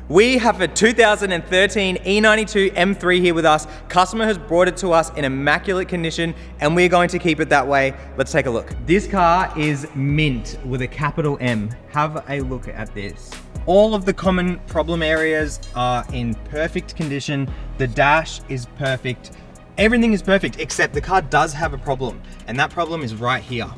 We have a 2013 E92 M3 here with us. Customer has brought it to us in immaculate condition and we're going to keep it that way. Let's take a look. This car is mint with a capital M. Have a look at this. All of the common problem areas are in perfect condition. The dash is perfect. Everything is perfect except the car does have a problem, and that problem is right here.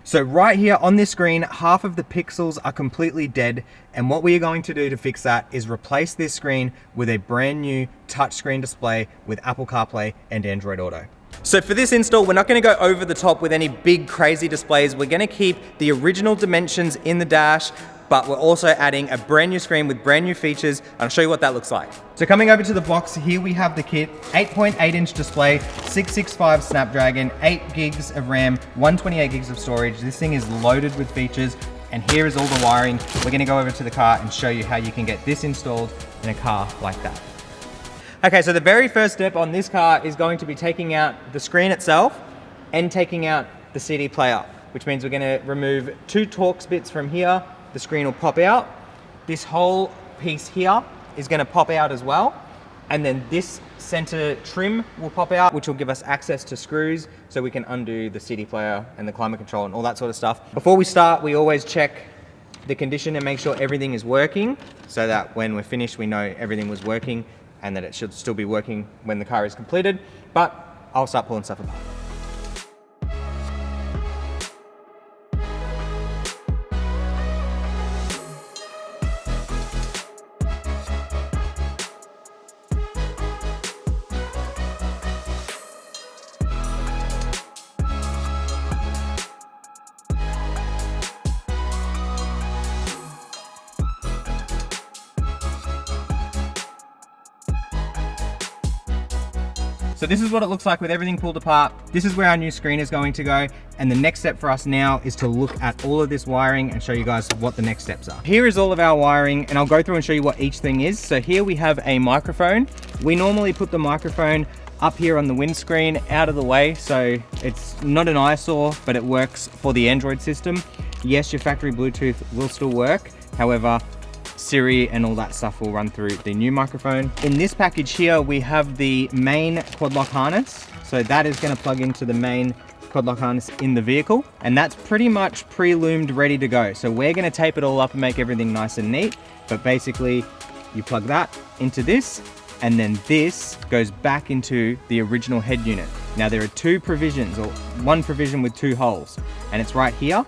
So right here on this screen, half of the pixels are completely dead, and what we are going to do to fix that is replace this screen with a brand new touchscreen display with Apple CarPlay and Android Auto. So for this install, we're not going to go over the top with any big crazy displays. We're going to keep the original dimensions in the dash, but we're also adding a brand new screen with brand new features. I'll show you what that looks like. So coming over to the box, here we have the kit, 8.8-inch display, 665 Snapdragon, 8 gigs of RAM, 128 gigs of storage. This thing is loaded with features, and here is all the wiring. We're gonna go over to the car and show you how you can get this installed in a car like that. Okay, so the very first step on this car is going to be taking out the screen itself and taking out the CD player, which means we're gonna remove 2 Torx bits from here. The screen will pop out. This whole piece here is going to pop out as well. And then this center trim will pop out, which will give us access to screws so we can undo the CD player and the climate control and all that sort of stuff. Before we start, we always check the condition and make sure everything is working so that when we're finished, we know everything was working and that it should still be working when the car is completed. But I'll start pulling stuff apart. So this is what it looks like with everything pulled apart. This is where our new screen is going to go. And the next step for us now is to look at all of this wiring and show you guys what the next steps are. Here is all of our wiring, and I'll go through and show you what each thing is. So here we have a microphone. We normally put the microphone up here on the windscreen out of the way, so it's not an eyesore, but it works for the Android system. Yes, your factory Bluetooth will still work. However, Siri and all that stuff will run through the new microphone. In this package here, we have the main quad lock harness. So that is going to plug into the main quad lock harness in the vehicle. And that's pretty much pre-loomed, ready to go. So we're going to tape it all up and make everything nice and neat. But basically, you plug that into this, and then this goes back into the original head unit. Now there are 2 provisions, or 1 provision with 2 holes, and it's right here.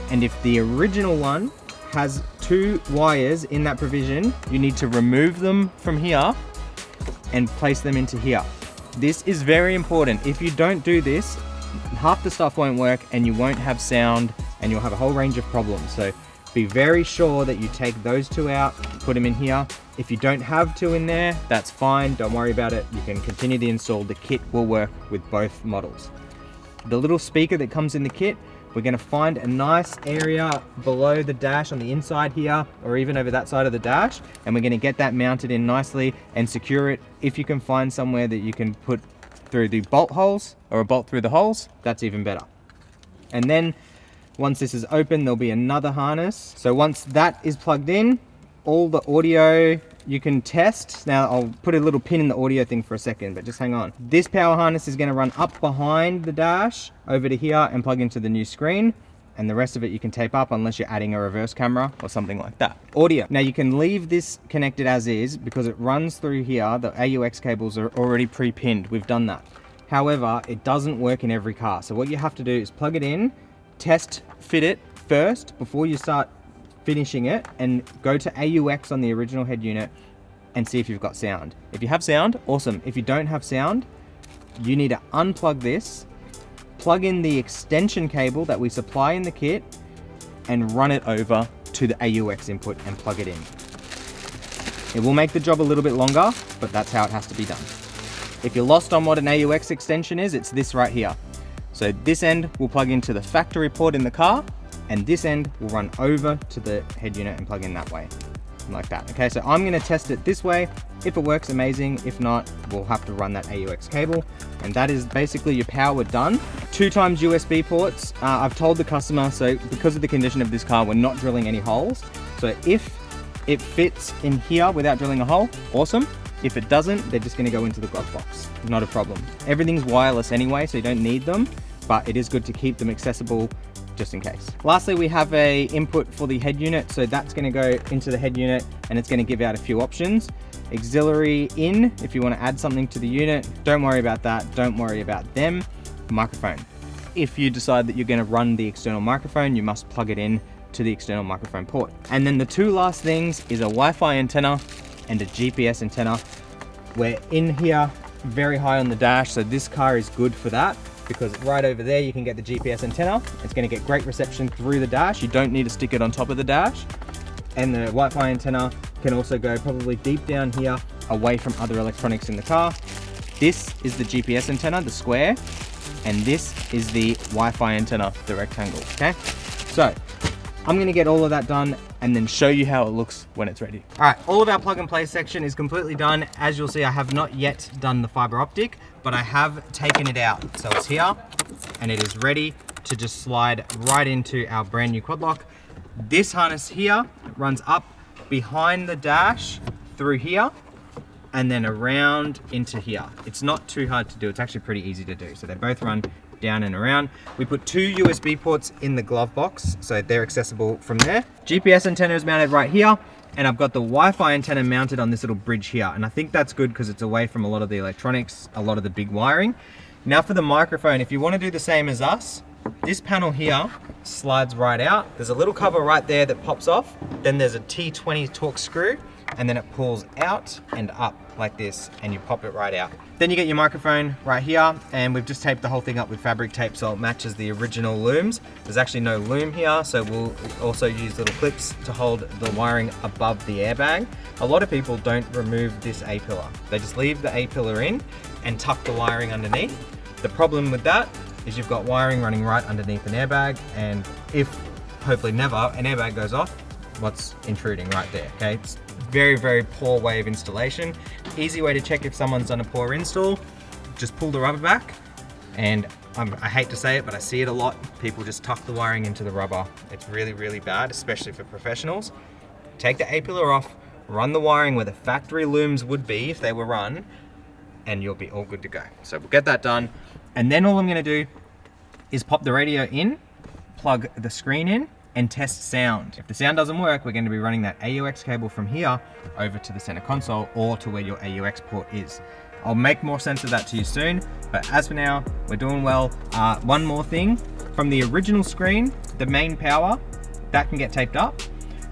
And if the original one has 2 wires in that provision, you need to remove them from here and place them into here. This is very important. If you don't do this, half the stuff won't work and you won't have sound and you'll have a whole range of problems. So be very sure that you take those 2 out, put them in here. If you don't have 2 in there, that's fine. Don't worry about it. You can continue the install. The kit will work with both models. The little speaker that comes in the kit, we're going to find a nice area below the dash on the inside here, or even over that side of the dash, and we're going to get that mounted in nicely and secure it. If you can find somewhere that you can put through the bolt holes or a bolt through the holes, that's even better. And then once this is open, there'll be another harness. So once that is plugged in, all the audio you can test. Now I'll put a little pin in the audio thing for a second, but just hang on. This power harness is going to run up behind the dash over to here and plug into the new screen, and the rest of it you can tape up unless you're adding a reverse camera or something like that. Audio. Now you can leave this connected as is because it runs through here. The AUX cables are already pre-pinned. We've done that. However, it doesn't work in every car. So what you have to do is plug it in, test fit it first before you start finishing it, and go to AUX on the original head unit and see if you've got sound. If you have sound, awesome. If you don't have sound, you need to unplug this, plug in the extension cable that we supply in the kit, and run it over to the AUX input and plug it in. It will make the job a little bit longer, but that's how it has to be done. If you're lost on what an AUX extension is, it's this right here. So this end will plug into the factory port in the car, and this end will run over to the head unit and plug in that way, like that. Okay, so I'm gonna test it this way. If it works, amazing. If not, we'll have to run that AUX cable. And that is basically your power done. 2 times USB ports. I've told the customer, so because of the condition of this car, we're not drilling any holes. So if it fits in here without drilling a hole, awesome. If it doesn't, they're just gonna go into the glove box, not a problem. Everything's wireless anyway, so you don't need them, but it is good to keep them accessible just in case. Lastly, we have a input for the head unit. So that's gonna go into the head unit and it's gonna give out a few options. Auxiliary in, if you wanna add something to the unit, don't worry about that, don't worry about them. Microphone. If you decide that you're gonna run the external microphone, you must plug it in to the external microphone port. And then the two last things is a Wi-Fi antenna and a GPS antenna. We're in here very high on the dash, so this car is good for that, because right over there you can get the GPS antenna. It's going to get great reception through the dash. You don't need to stick it on top of the dash. And the Wi-Fi antenna can also go probably deep down here away from other electronics in the car. This is the GPS antenna, the square, and this is the Wi-Fi antenna, the rectangle, okay? So I'm going to get all of that done and then show you how it looks when it's ready. All right, all of our plug and play section is completely done. As you'll see, I have not yet done the fiber optic, but I have taken it out. So it's here and it is ready to just slide right into our brand new quad lock. This harness here runs up behind the dash through here and then around into here. It's not too hard to do. It's actually pretty easy to do. So they both run down and around. We put two USB ports in the glove box, so they're accessible from there. GPS antenna is mounted right here, and I've got the Wi-Fi antenna mounted on this little bridge here, and I think that's good because it's away from a lot of the electronics, a lot of the big wiring. Now for the microphone, if you want to do the same as us, this panel here slides right out. There's a little cover right there that pops off. Then there's a T20 Torx screw, and then it pulls out and up like this, and you pop it right out. Then you get your microphone right here, and we've just taped the whole thing up with fabric tape so it matches the original looms. There's actually no loom here, so we'll also use little clips to hold the wiring above the airbag. A lot of people don't remove this A-pillar. They just leave the A-pillar in and tuck the wiring underneath. The problem with that is you've got wiring running right underneath an airbag, and if, hopefully never, an airbag goes off, what's intruding right there, okay? It's very, very poor way of installation. Easy way to check if someone's done a poor install, just pull the rubber back, and I hate to say it, but I see it a lot. People just tuck the wiring into the rubber. It's really, really bad, especially for professionals. Take the A-pillar off, run the wiring where the factory looms would be if they were run, and you'll be all good to go. So we'll get that done. And then all I'm gonna do is pop the radio in, plug the screen in, and test sound. If the sound doesn't work, we're going to be running that AUX cable from here over to the center console or to where your AUX port is. I'll make more sense of that to you soon, but as for now, we're doing well. One more thing, from the original screen, the main power, that can get taped up.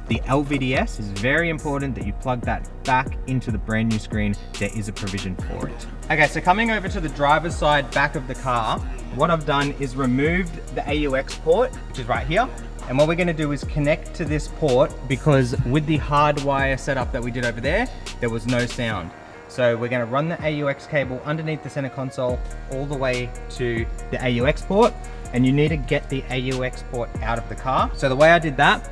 The LVDS is very important that you plug that back into the brand new screen. There is a provision for it. Okay, so coming over to the driver's side back of the car, what I've done is removed the AUX port, which is right here. And what we're gonna do is connect to this port, because with the hardwire setup that we did over there, there was no sound. So we're gonna run the AUX cable underneath the center console all the way to the AUX port, and you need to get the AUX port out of the car. So the way I did that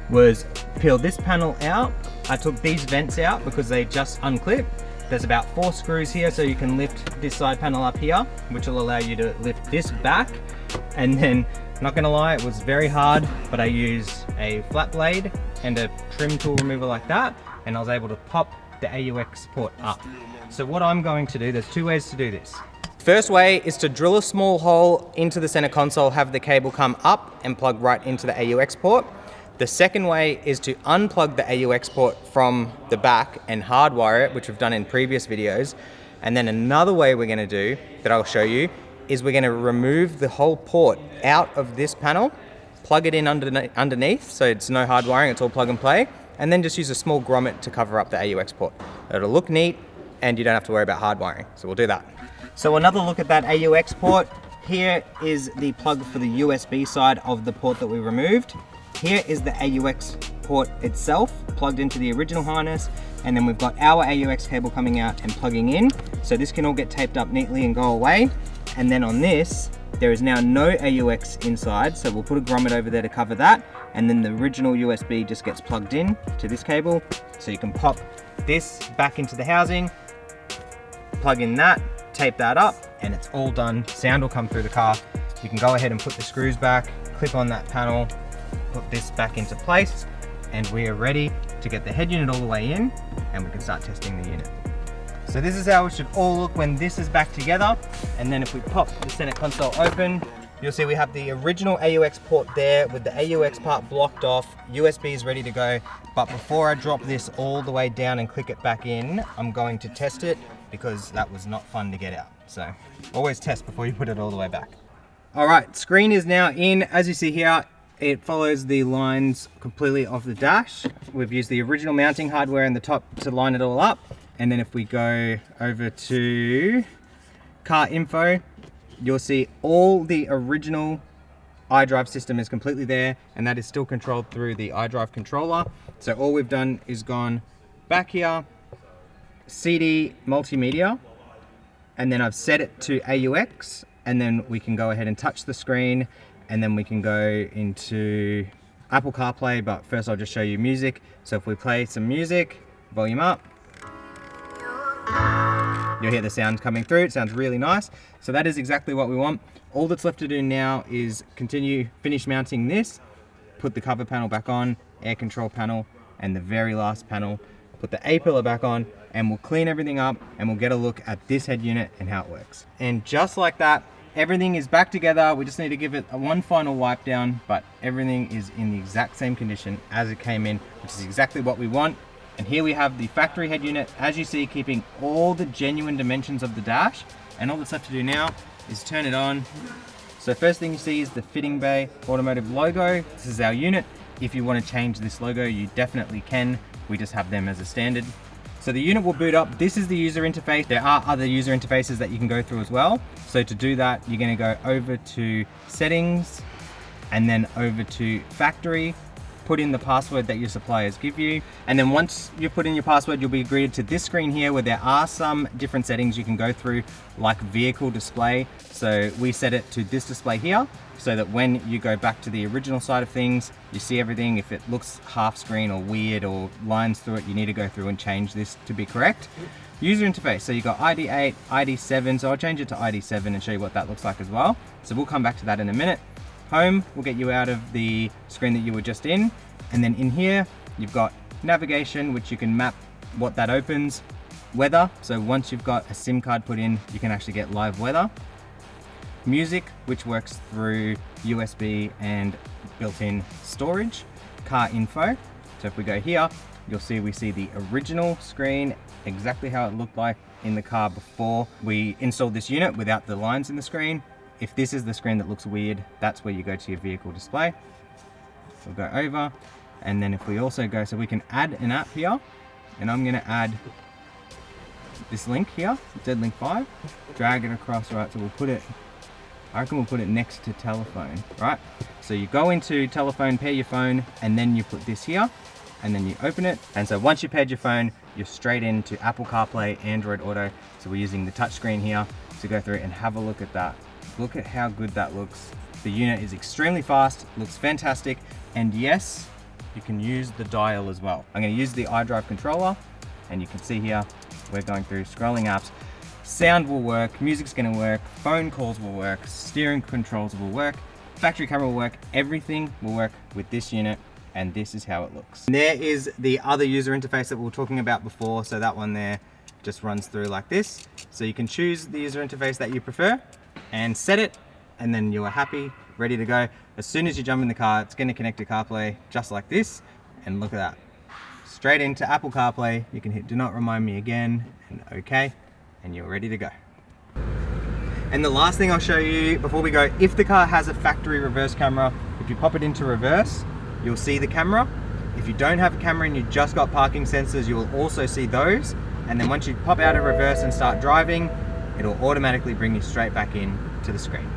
was peel this panel out. I took these vents out because they just unclip. There's about 4 screws here, so you can lift this side panel up here, which will allow you to lift this back. And then, not gonna lie, it was very hard, but I used a flat blade and a trim tool remover like that, and I was able to pop the AUX port up. So what I'm going to do, there's 2 ways to do this. First way is to drill a small hole into the center console, have the cable come up and plug right into the AUX port. The second way is to unplug the AUX port from the back and hardwire it, which we've done in previous videos. And then another way we're gonna do, that I'll show you, is we're gonna remove the whole port out of this panel, plug it in underneath, so it's no hard wiring, it's all plug and play, and then just use a small grommet to cover up the AUX port. It'll look neat, and you don't have to worry about hard wiring, so we'll do that. So another look at that AUX port. Here is the plug for the USB side of the port that we removed. Here is the AUX port itself, plugged into the original harness, and then we've got our AUX cable coming out and plugging in, so this can all get taped up neatly and go away. And then on this, there is now no AUX inside, so we'll put a grommet over there to cover that, and then the original USB just gets plugged in to this cable, so you can pop this back into the housing, plug in that, tape that up, and it's all done. Sound will come through the car. You can go ahead and put the screws back, clip on that panel, put this back into place, and we are ready to get the head unit all the way in, and we can start testing the unit. So this is how it should all look when this is back together. And then if we pop the center console open, you'll see we have the original AUX port there with the AUX part blocked off. USB is ready to go. But before I drop this all the way down and click it back in, I'm going to test it because that was not fun to get out. So always test before you put it all the way back. All right, screen is now in. As you see here, it follows the lines completely off the dash. We've used the original mounting hardware in the top to line it all up. And then if we go over to car info, you'll see all the original iDrive system is completely there, and that is still controlled through the iDrive controller. So all we've done is gone back here, CD multimedia, and then I've set it to AUX, and then we can go ahead and touch the screen, and then we can go into Apple CarPlay, but first I'll just show you music. So if we play some music, volume up, you'll hear the sound coming through. It sounds really nice. So that is exactly what we want. All that's left to do now is finish mounting this, put the cover panel back on, air control panel, and the very last panel, put the A-pillar back on, and we'll clean everything up and we'll get a look at this head unit and how it works. And just like that, everything is back together. We just need to give it one final wipe down, but everything is in the exact same condition as it came in, which is exactly what we want. And here we have the factory head unit, as you see, keeping all the genuine dimensions of the dash. And all that's left to do now is turn it on. So first thing you see is the Fitting Bay Automotive logo. This is our unit. If you want to change this logo, you definitely can. We just have them as a standard. So the unit will boot up. This is the user interface. There are other user interfaces that you can go through as well. So to do that, you're going to go over to settings and then over to factory. Put in the password that your suppliers give you. And then once you've put in your password, you'll be greeted to this screen here where there are some different settings you can go through, like vehicle display. So we set it to this display here so that when you go back to the original side of things, you see everything. If it looks half screen or weird or lines through it, you need to go through and change this to be correct. User interface, so you got ID8, ID7, so I'll change it to ID7 and show you what that looks like as well. So we'll come back to that in a minute. Home will get you out of the screen that you were just in. And then in here, you've got navigation, which you can map what that opens. Weather, so once you've got a SIM card put in, you can actually get live weather. Music, which works through USB and built-in storage. Car info, so if we go here, you'll see we see the original screen, exactly how it looked like in the car before we installed this unit without the lines in the screen. If this is the screen that looks weird, that's where you go to your vehicle display. We'll go over, and then if we also go, so we can add an app here, and I'm gonna add this link here, Z-Link 5, drag it across, right, so we'll put it, I reckon we'll put it next to telephone, right? So you go into telephone, pair your phone, and then you put this here, and then you open it. And so once you've paired your phone, you're straight into Apple CarPlay, Android Auto. So we're using the touchscreen here to go through and have a look at that. Look at how good that looks. The unit is extremely fast, looks fantastic, and yes, you can use the dial as well. I'm going to use the iDrive controller, and you can see here, we're going through scrolling apps. Sound will work, music's going to work, phone calls will work, steering controls will work, factory camera will work, everything will work with this unit, and this is how it looks. And there is the other user interface that we were talking about before, so that one there just runs through like this. So you can choose the user interface that you prefer, and set it, and then you are happy, ready to go. As soon as you jump in the car, it's going to connect to CarPlay just like this, and look at that. Straight into Apple CarPlay, you can hit do not remind me again, and OK, and you're ready to go. And the last thing I'll show you before we go, if the car has a factory reverse camera, if you pop it into reverse, you'll see the camera. If you don't have a camera and you just got parking sensors, you will also see those. And then once you pop out of reverse and start driving, it'll automatically bring you straight back in to the screen.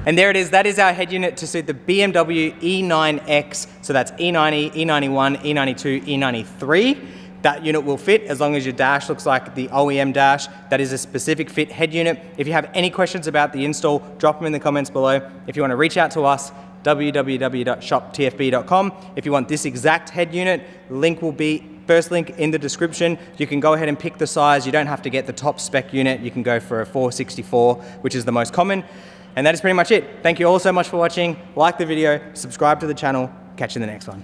And there it is, that is our head unit to suit the BMW E9X. So that's E90, E91, E92, E93. That unit will fit as long as your dash looks like the OEM dash. That is a specific fit head unit. If you have any questions about the install, drop them in the comments below. If you want to reach out to us, www.shoptfb.com. If you want this exact head unit, link will be first link in the description. You can go ahead and pick the size. You don't have to get the top spec unit. You can go for a 464, which is the most common. And that is pretty much it. Thank you all so much for watching. Like the video, subscribe to the channel. Catch you in the next one.